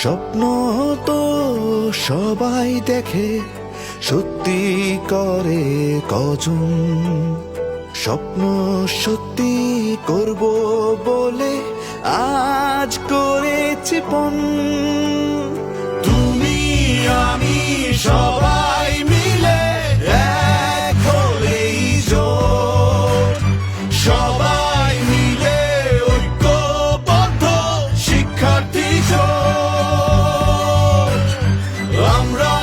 স্বপ্ন তো সবাই দেখে, সত্যি করে কজন? স্বপ্ন সত্যি করব বলে আজ করেছি পণ। তুমি আমি সবাই মিলে এক হলেই জোট, সবাই মিলে ঐক্যবদ্ধ শিক্ষার্থী জোট। আমরা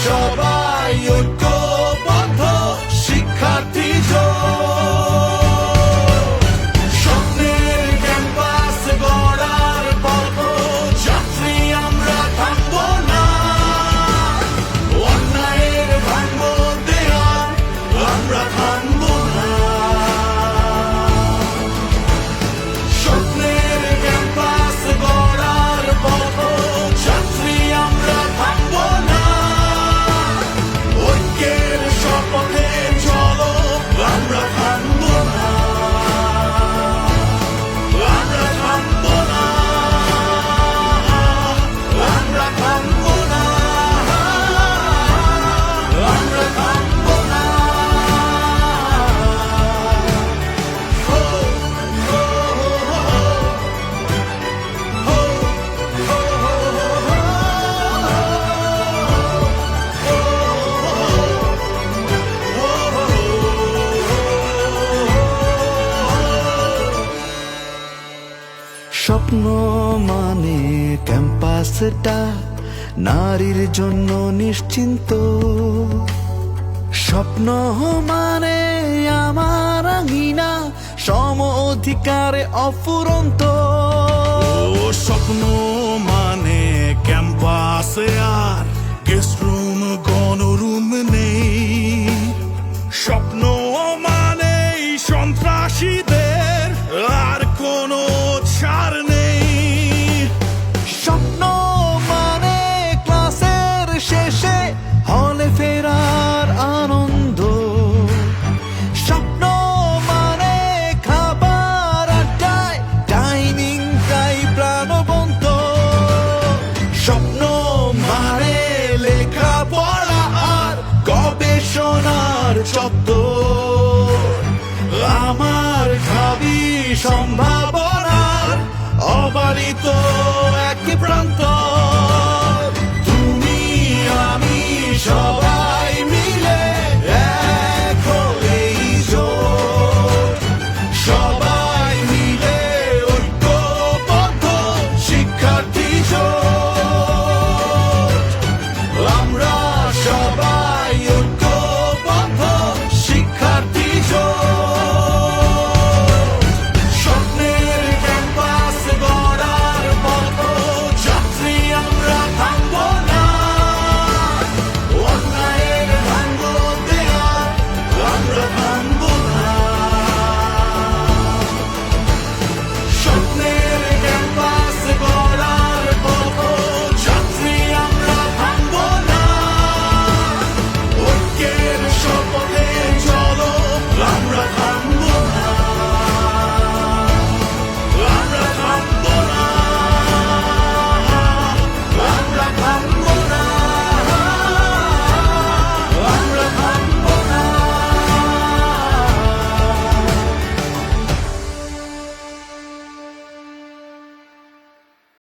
সবাই ঐক্যবদ্ধ শিক্ষার্থী জোট। স্বপ্নের ক্যাম্পাস গড়ার পথ যাত্রী আমরা থামব না, অন্যায়ের ভাঙব দেয়াল আমরা থামব না। স্বপ্নের ক্যাম্পাস গড়ার পথ যাত্রী আমরা থামব না, ঐক্যের শপথে চলো আমরা থামব না, আমরা থামব না, আমরা থামব না, আমরা থামব না। স্বপ্ন মানে ক্যাম্পাসটা নারীর জন্য নিশ্চিন্ত, স্বপ্ন মানে আমার আঙিনা সম অধিকারে অফুরন্ত। স্বপ্ন মানে ক্যাম্পাসে আর গেস্ট রুম গণরুম নেই, স্বপ্ন মানে সন্ত্রাসীদের আর কোনো ছাড় নেই। স্বপ্ন মানে ক্লাসের শেষে হলে ফেরার আনন্দ, স্বপ্ন মানে খাবার আড্ডায় ডাইনিং টাই প্রাণবন্ত, স্বপ্ন মানে লেখাপড়া আর গবেষণার চত্বর, আমার ভাবি সম্ভাবনার অবারিত এক প্রান্ত।